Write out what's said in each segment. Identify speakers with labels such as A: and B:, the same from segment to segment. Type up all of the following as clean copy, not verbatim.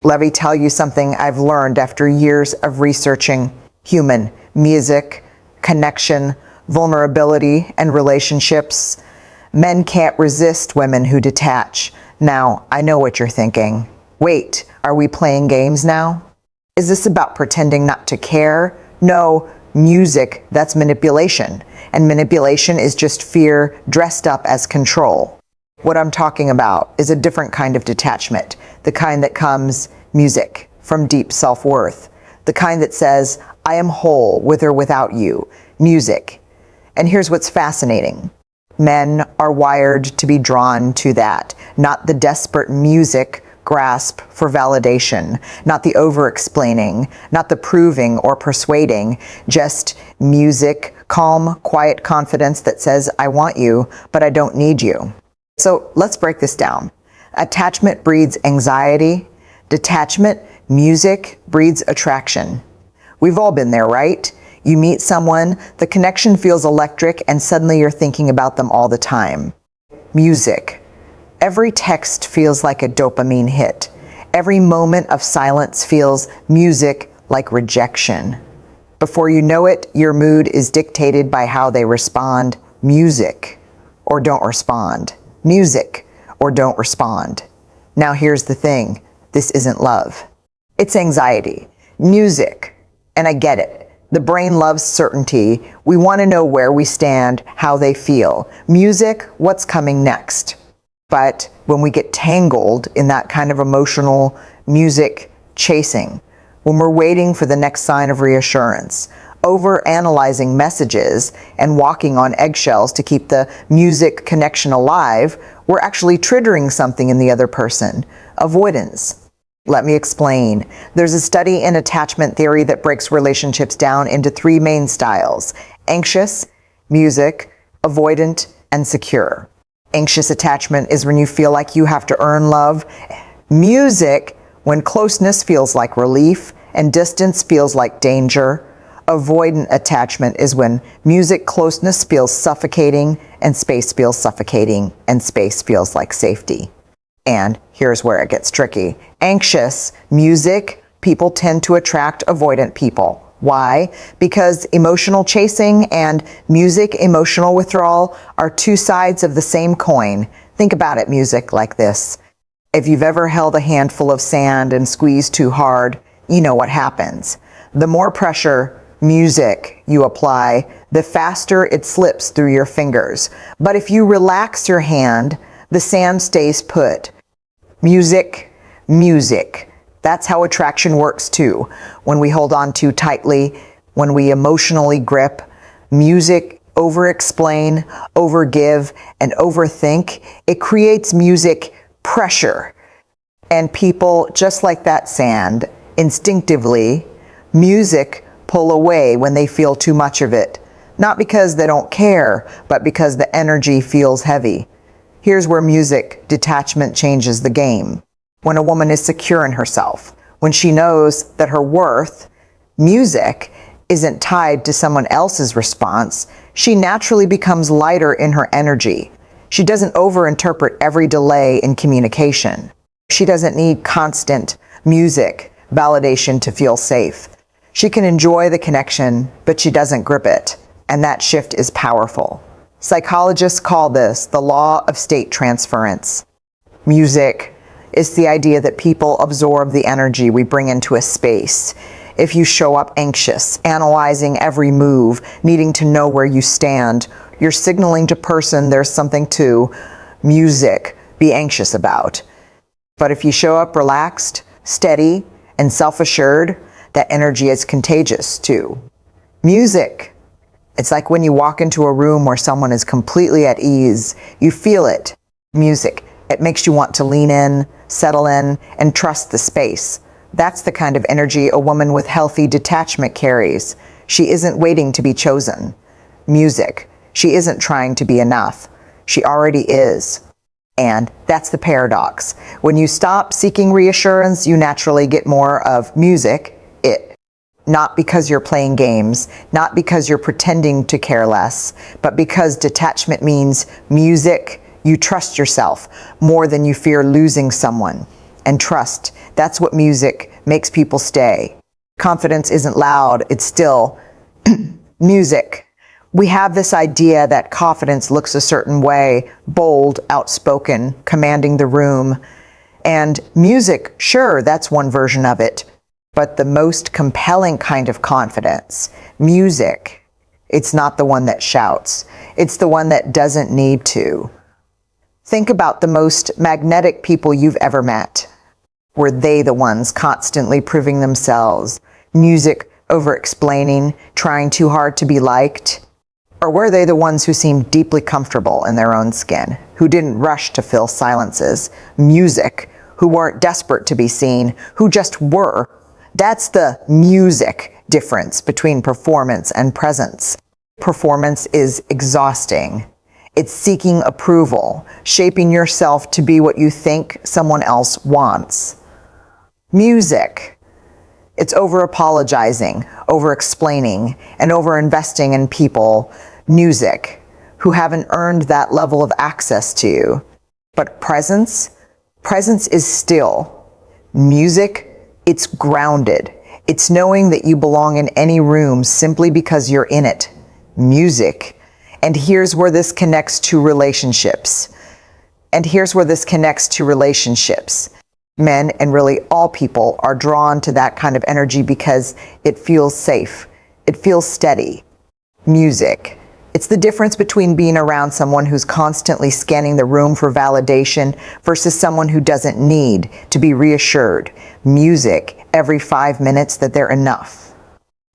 A: Let me tell you something I've learned after years of researching human music, connection, vulnerability, and relationships. Men can't resist women who detach. Now, I know what you're thinking. Wait, are we playing games now? Is this about pretending not to care? No, music, that's manipulation. And manipulation is just fear dressed up as control. What I'm talking about is a different kind of detachment, the kind that comes music from deep self-worth, the kind that says, I am whole with or without you, music. And here's what's fascinating. Men are wired to be drawn to that, not the desperate music grasp for validation, not the over-explaining, not the proving or persuading, just music, calm, quiet confidence that says, I want you, but I don't need you. So let's break this down. Attachment breeds anxiety. Detachment, music, breeds attraction. We've all been there, right? You meet someone, the connection feels electric, and suddenly you're thinking about them all the time. Music. Every text feels like a dopamine hit. Every moment of silence feels music like rejection. Before you know it, your mood is dictated by how they respond. Music or don't respond. Music or don't respond. Now here's the thing. This isn't love. It's anxiety. Music. And I get it. The brain loves certainty. We want to know where we stand, how they feel. Music, what's coming next? But when we get tangled in that kind of emotional music chasing, when we're waiting for the next sign of reassurance, over-analyzing messages and walking on eggshells to keep the music connection alive, we're actually triggering something in the other person. Avoidance. Let me explain. There's a study in attachment theory that breaks relationships down into three main styles: anxious, music, avoidant, and secure. Anxious attachment is when you feel like you have to earn love. Music, when closeness feels like relief and distance feels like danger. Avoidant attachment is when music closeness feels suffocating and space feels suffocating and space feels like safety. And here's where it gets tricky. Anxious music, people tend to attract avoidant people. Why? Because emotional chasing and music emotional withdrawal are two sides of the same coin. Think about it, music, like this. If you've ever held a handful of sand and squeezed too hard, you know what happens. The more pressure music you apply, the faster it slips through your fingers. But if you relax your hand, the sand stays put. Music, music. That's how attraction works too. When we hold on too tightly, when we emotionally grip, music over-explain, over-give, and overthink, it creates music pressure. And people, just like that sand, instinctively, music pull away when they feel too much of it. Not because they don't care, but because the energy feels heavy. Here's where music detachment changes the game. When a woman is secure in herself, when she knows that her worth, music, isn't tied to someone else's response, she naturally becomes lighter in her energy. She doesn't overinterpret every delay in communication. She doesn't need constant music validation to feel safe. She can enjoy the connection, but she doesn't grip it. And that shift is powerful. Psychologists call this the law of state transference. Music is the idea that people absorb the energy we bring into a space. If you show up anxious, analyzing every move, needing to know where you stand, you're signaling to person there's something to music be anxious about. But if you show up relaxed, steady, and self-assured, that energy is contagious too. Music. It's like when you walk into a room where someone is completely at ease. You feel it. Music. It makes you want to lean in, settle in, and trust the space. That's the kind of energy a woman with healthy detachment carries. She isn't waiting to be chosen. Music. She isn't trying to be enough. She already is. And that's the paradox. When you stop seeking reassurance, you naturally get more of music, it. Not because you're playing games, not because you're pretending to care less, but because detachment means music, you trust yourself more than you fear losing someone. and trust. That's what music makes people stay. Confidence isn't loud, it's still. Music. We have this idea that confidence looks a certain way, bold, outspoken, commanding the room. And music, sure, that's one version of it. But the most compelling kind of confidence, music, it's not the one that shouts. It's the one that doesn't need to. Think about the most magnetic people you've ever met. Were they the ones constantly proving themselves? Music over-explaining, trying too hard to be liked? Or were they the ones who seemed deeply comfortable in their own skin, who didn't rush to fill silences? Music, who weren't desperate to be seen, who just were. That's the music difference between performance and presence. Performance is exhausting. It's seeking approval, shaping yourself to be what you think someone else wants. Music. It's over-apologizing, over-explaining, and over-investing in people, music, who haven't earned that level of access to you. But presence is still. Music, it's grounded. It's knowing that you belong in any room simply because you're in it. Music. And here's where this connects to relationships. Men, and really all people, are drawn to that kind of energy because it feels safe. It feels steady. Music. It's the difference between being around someone who's constantly scanning the room for validation versus someone who doesn't need to be reassured. Music, every 5 minutes that they're enough.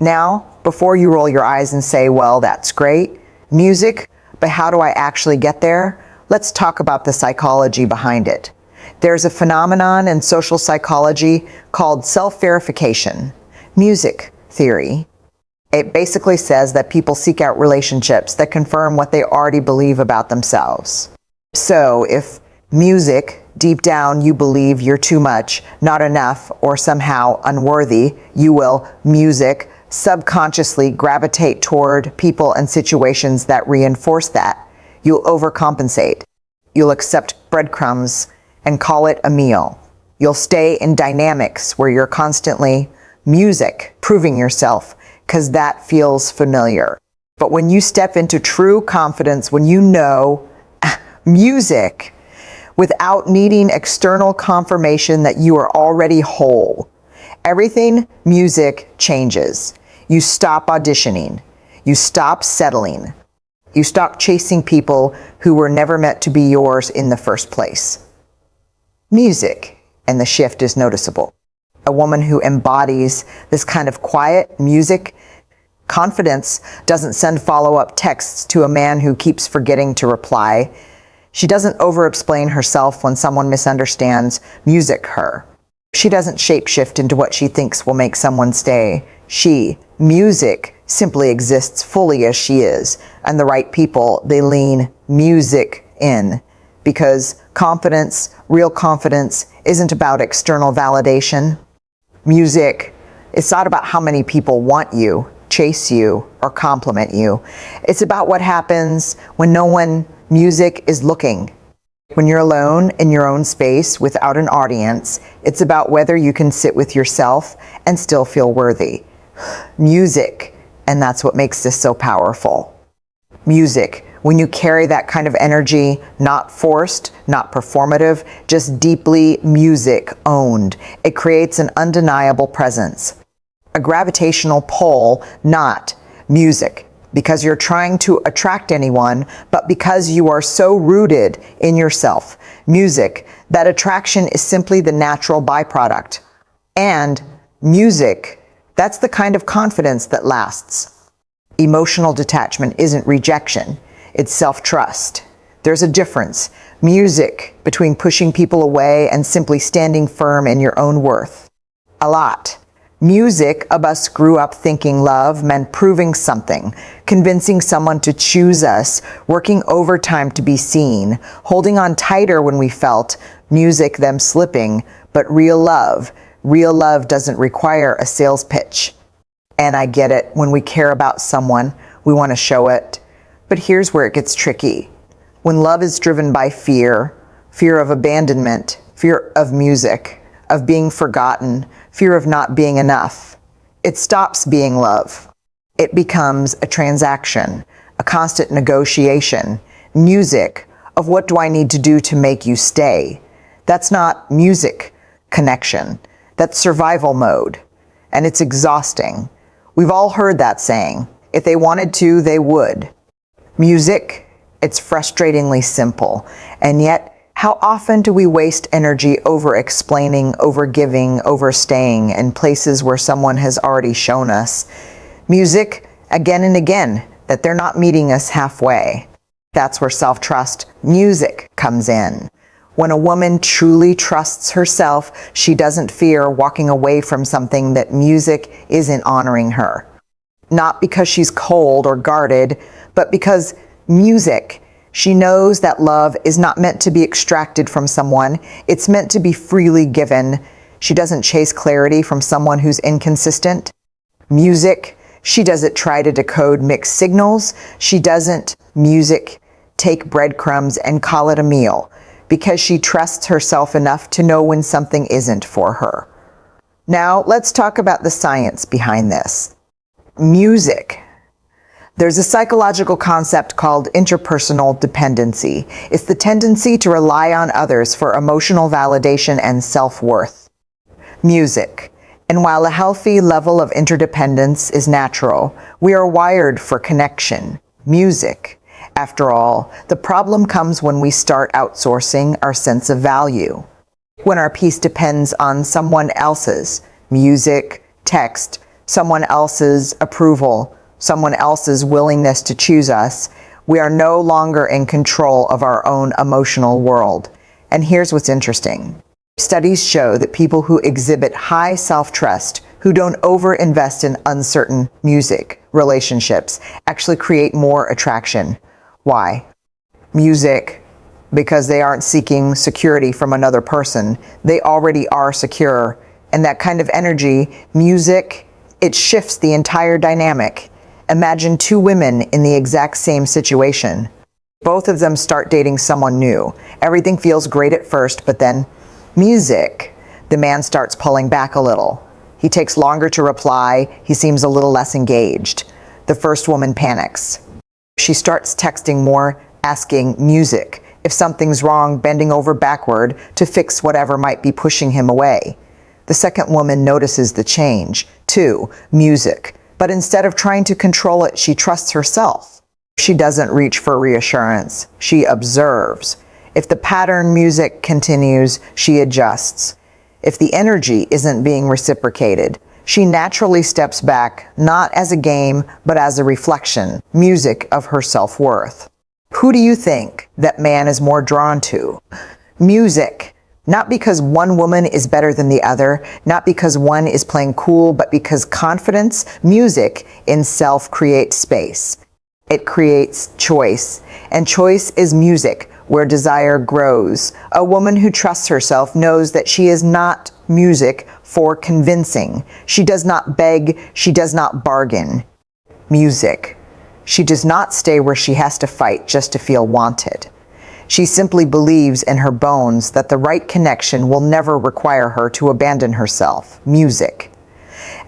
A: Now, before you roll your eyes and say, well, that's great, music, but how do I actually get there? Let's talk about the psychology behind it. There's a phenomenon in social psychology called self-verification, music theory. It basically says that people seek out relationships that confirm what they already believe about themselves. So if music, deep down you believe you're too much, not enough, or somehow unworthy, you will, music, subconsciously gravitate toward people and situations that reinforce that. You'll overcompensate. You'll accept breadcrumbs and call it a meal. You'll stay in dynamics where you're constantly music, proving yourself, because that feels familiar. But when you step into true confidence, when you know music, without needing external confirmation that you are already whole, everything music changes. You stop auditioning. You stop settling. You stop chasing people who were never meant to be yours in the first place. Music, and the shift is noticeable. A woman who embodies this kind of quiet music, confidence, doesn't send follow-up texts to a man who keeps forgetting to reply. She doesn't over-explain herself when someone misunderstands music her. She doesn't shape-shift into what she thinks will make someone stay. Music, simply exists fully as she is, and the right people, they lean music in. Because confidence, real confidence, isn't about external validation. Music, it's not about how many people want you, chase you, or compliment you. It's about what happens when no one, music, is looking. When you're alone in your own space without an audience, it's about whether you can sit with yourself and still feel worthy. Music, and that's what makes this so powerful. Music, when you carry that kind of energy, not forced, not performative, just deeply music owned, it creates an undeniable presence. A gravitational pull, not music, because you're trying to attract anyone, but because you are so rooted in yourself. Music, that attraction is simply the natural byproduct. And music, that's the kind of confidence that lasts. Emotional detachment isn't rejection. It's self-trust. There's a difference, music, between pushing people away and simply standing firm in your own worth. A lot. Music of us grew up thinking love meant proving something, convincing someone to choose us, working overtime to be seen, holding on tighter when we felt music them slipping, but real love doesn't require a sales pitch. And I get it, when we care about someone, we want to show it. But here's where it gets tricky. When love is driven by fear of abandonment, fear of music, of being forgotten, fear of not being enough. It stops being love. It becomes a transaction, a constant negotiation. Music of what do I need to do to make you stay? That's not music connection. That's survival mode. And it's exhausting. We've all heard that saying. If they wanted to, they would. Music, it's frustratingly simple. And yet, how often do we waste energy over-explaining, over-giving, overstaying in places where someone has already shown us music again and again that they're not meeting us halfway? That's where self-trust music comes in. When a woman truly trusts herself, she doesn't fear walking away from something that music isn't honoring her. Not because she's cold or guarded, but because music, she knows that love is not meant to be extracted from someone. It's meant to be freely given. She doesn't chase clarity from someone who's inconsistent. Music, she doesn't try to decode mixed signals. She doesn't, music, take breadcrumbs and call it a meal, because she trusts herself enough to know when something isn't for her. Now, let's talk about the science behind this. Music. There's a psychological concept called interpersonal dependency. It's the tendency to rely on others for emotional validation and self-worth. Music. And while a healthy level of interdependence is natural, we are wired for connection. Music. After all, the problem comes when we start outsourcing our sense of value. When our peace depends on someone else's music, text, someone else's approval, someone else's willingness to choose us, we are no longer in control of our own emotional world. And here's what's interesting. Studies show that people who exhibit high self-trust, who don't over-invest in uncertain music relationships, actually create more attraction. Why? Music, because they aren't seeking security from another person. They already are secure. And that kind of energy, music, it shifts the entire dynamic. Imagine two women in the exact same situation. Both of them start dating someone new. Everything feels great at first, but then music. The man starts pulling back a little. He takes longer to reply. He seems a little less engaged. The first woman panics. She starts texting more, asking music if something's wrong, bending over backward to fix whatever might be pushing him away. The second woman notices the change. Two, music. But instead of trying to control it, she trusts herself. She doesn't reach for reassurance. She observes. If the pattern music continues, she adjusts. If the energy isn't being reciprocated, she naturally steps back, not as a game, but as a reflection, music of her self-worth. Who do you think that man is more drawn to? Music. Not because one woman is better than the other, not because one is playing cool, but because confidence, music in self creates space. It creates choice, and choice is music where desire grows. A woman who trusts herself knows that she is not music for convincing. She does not beg, she does not bargain. Music. She does not stay where she has to fight just to feel wanted. She simply believes in her bones that the right connection will never require her to abandon herself. Music.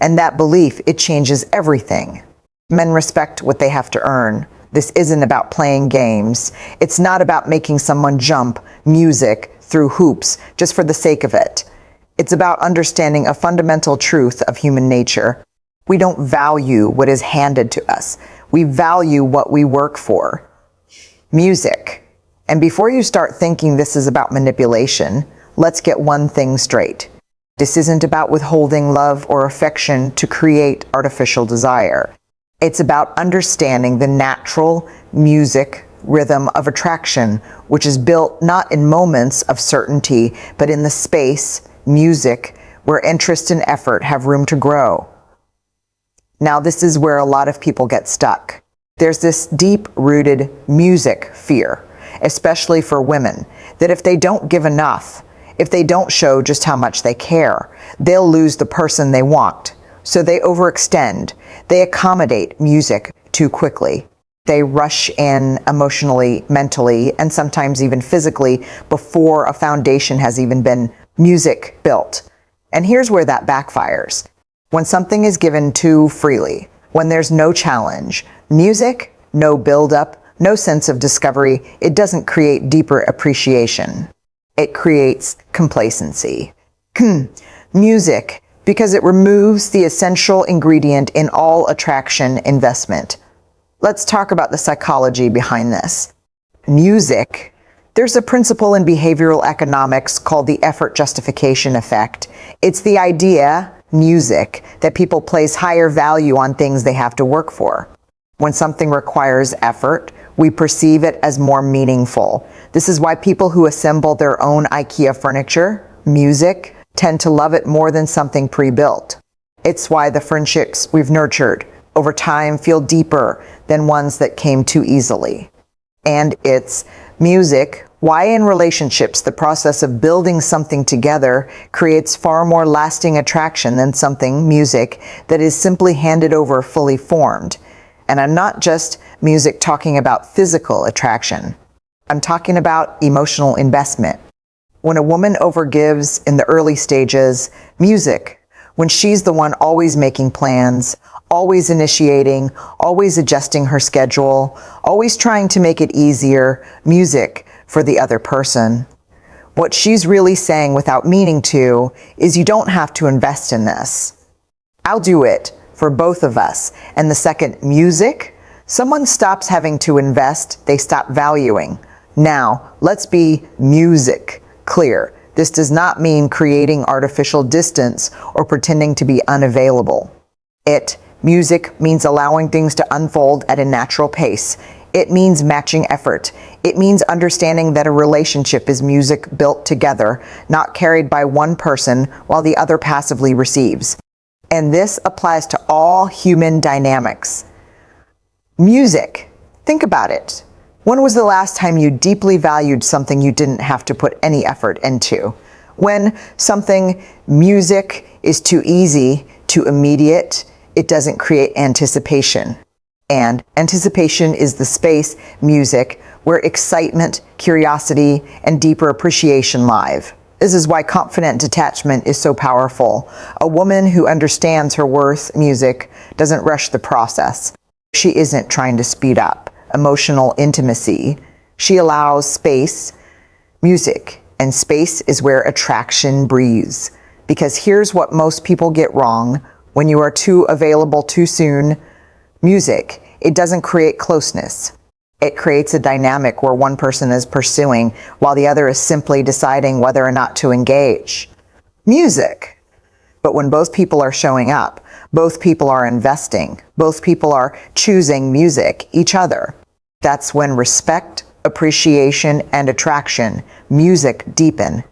A: And that belief, it changes everything. Men respect what they have to earn. This isn't about playing games. It's not about making someone jump music through hoops just for the sake of it. It's about understanding a fundamental truth of human nature. We don't value what is handed to us. We value what we work for. Music. And before you start thinking this is about manipulation, let's get one thing straight. This isn't about withholding love or affection to create artificial desire. It's about understanding the natural music rhythm of attraction, which is built not in moments of certainty, but in the space, music, where interest and effort have room to grow. Now, this is where a lot of people get stuck. There's this deep-rooted music fear, especially for women, that if they don't give enough, if they don't show just how much they care, they'll lose the person they want. So they overextend. They accommodate music too quickly. They rush in emotionally, mentally, and sometimes even physically before a foundation has even been music built. And here's where that backfires. When something is given too freely, when there's no challenge, music, no build-up, no sense of discovery, it doesn't create deeper appreciation. It creates complacency. Music, because it removes the essential ingredient in all attraction investment. Let's talk about the psychology behind this. Music, there's a principle in behavioral economics called the effort justification effect. It's the idea, music, that people place higher value on things they have to work for. When something requires effort, we perceive it as more meaningful. This is why people who assemble their own IKEA furniture, music, tend to love it more than something pre-built. It's why the friendships we've nurtured over time feel deeper than ones that came too easily. And it's music, why in relationships the process of building something together creates far more lasting attraction than something, music, that is simply handed over fully formed. And I'm not just music talking about physical attraction. I'm talking about emotional investment. When a woman overgives in the early stages, music, when she's the one always making plans, always initiating, always adjusting her schedule, always trying to make it easier, music for the other person. What she's really saying without meaning to is you don't have to invest in this. I'll do it for both of us. And the second, music, someone stops having to invest, they stop valuing. Now, let's be music clear. This does not mean creating artificial distance or pretending to be unavailable. Music means allowing things to unfold at a natural pace. It means matching effort. It means understanding that a relationship is music built together, not carried by one person while the other passively receives. And this applies to all human dynamics. Music, think about it. When was the last time you deeply valued something you didn't have to put any effort into? When something, music, is too easy, too immediate, it doesn't create anticipation. And anticipation is the space, music, where excitement, curiosity, and deeper appreciation live. This is why confident detachment is so powerful. A woman who understands her worth, music, doesn't rush the process. She isn't trying to speed up emotional intimacy. She allows space, music, and space is where attraction breathes. Because here's what most people get wrong. When you are too available too soon, music, it doesn't create closeness. It creates a dynamic where one person is pursuing while the other is simply deciding whether or not to engage. Music. But when both people are showing up, both people are investing, both people are choosing music, each other, that's when respect, appreciation, and attraction, music, deepen.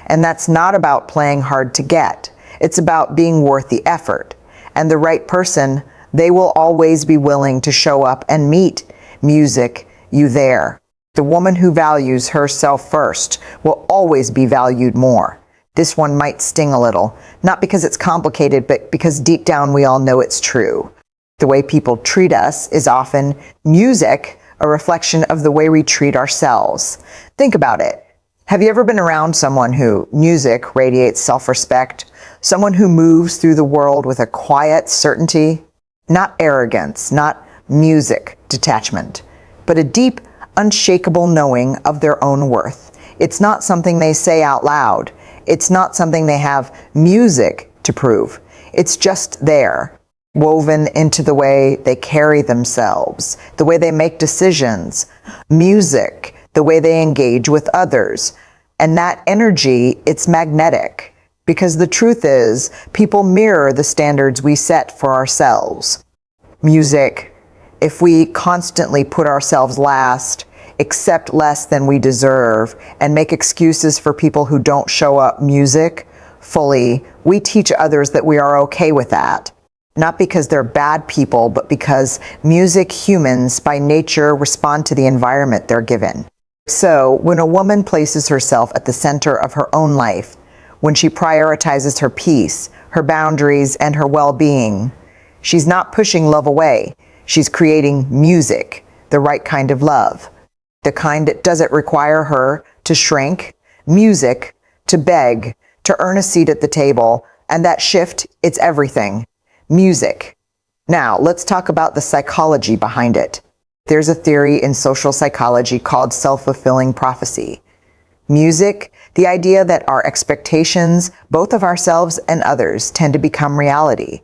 A: And that's not about playing hard to get. It's about being worth the effort. And the right person, they will always be willing to show up and meet music, you there. The woman who values herself first will always be valued more. This one might sting a little, not because it's complicated, but because deep down we all know it's true. The way people treat us is often music, a reflection of the way we treat ourselves. Think about it. Have you ever been around someone who music radiates self-respect? Someone who moves through the world with a quiet certainty? Not arrogance, not music detachment, but a deep, unshakable knowing of their own worth. It's not something they say out loud. It's not something they have music to prove. It's just there, woven into the way they carry themselves, the way they make decisions, music, the way they engage with others. And that energy, it's magnetic. Because the truth is, people mirror the standards we set for ourselves. Music, if we constantly put ourselves last, accept less than we deserve, and make excuses for people who don't show up music fully, we teach others that we are okay with that. Not because they're bad people, but because music humans by nature respond to the environment they're given. So when a woman places herself at the center of her own life, when she prioritizes her peace, her boundaries, and her well-being, she's not pushing love away. She's creating music, the right kind of love, the kind that doesn't require her to shrink, music, to beg, to earn a seat at the table, and that shift, it's everything. Music. Now, let's talk about the psychology behind it. There's a theory in social psychology called self-fulfilling prophecy. Music, the idea that our expectations, both of ourselves and others, tend to become reality.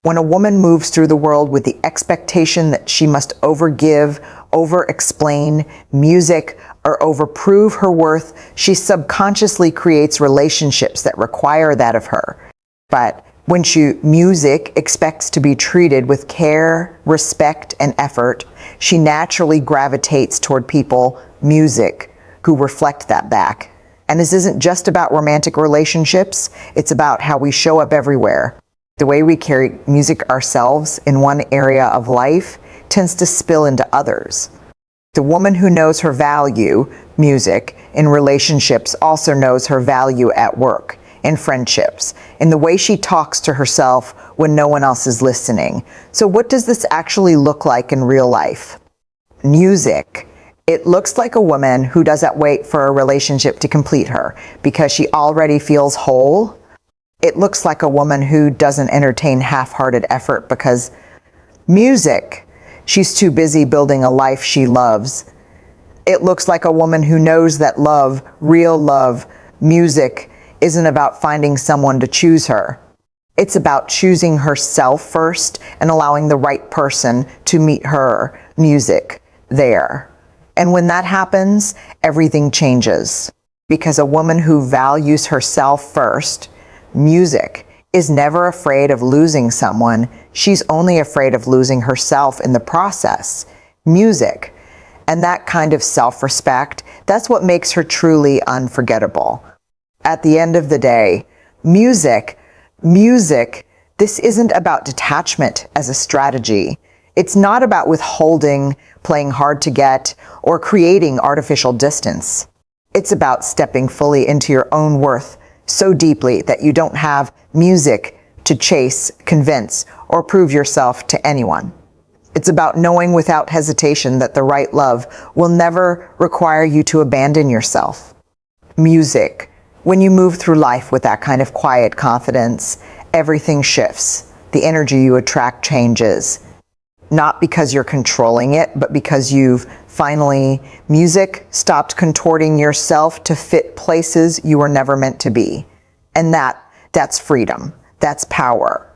A: When a woman moves through the world with the expectation that she must overgive, over-explain, music, or overprove her worth, she subconsciously creates relationships that require that of her. But when music expects to be treated with care, respect, and effort, she naturally gravitates toward people, music, who reflect that back. And this isn't just about romantic relationships, it's about how we show up everywhere. The way we carry music ourselves in one area of life tends to spill into others. The woman who knows her value, music, in relationships also knows her value at work, in friendships, in the way she talks to herself when no one else is listening. So what does this actually look like in real life? Music. It looks like a woman who doesn't wait for a relationship to complete her because she already feels whole. It looks like a woman who doesn't entertain half-hearted effort because music, she's too busy building a life she loves. It looks like a woman who knows that love, real love, music, isn't about finding someone to choose her. It's about choosing herself first and allowing the right person to meet her, music, there. And when that happens, everything changes. Because a woman who values herself first, music, is never afraid of losing someone. She's only afraid of losing herself in the process. Music. And that kind of self-respect, that's what makes her truly unforgettable. At the end of the day, music, this isn't about detachment as a strategy. It's not about withholding, playing hard to get, or creating artificial distance. It's about stepping fully into your own worth so deeply that you don't have music to chase, convince, or prove yourself to anyone. It's about knowing without hesitation that the right love will never require you to abandon yourself. Music. When you move through life with that kind of quiet confidence, everything shifts. The energy you attract changes. Not because you're controlling it, but because music stopped contorting yourself to fit places you were never meant to be. And that's freedom. That's power.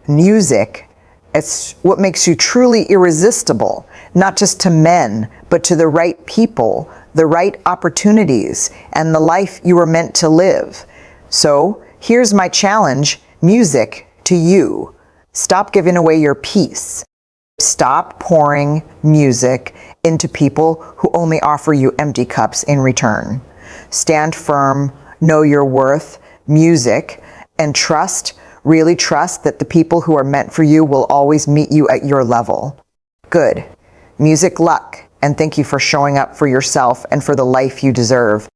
A: Music, it's what makes you truly irresistible, not just to men, but to the right people, the right opportunities, and the life you were meant to live. So here's my challenge, music, to you. Stop giving away your peace. Stop pouring music into people who only offer you empty cups in return. Stand firm, know your worth, music, and really trust that the people who are meant for you will always meet you at your level. Good. Music luck, and thank you for showing up for yourself and for the life you deserve.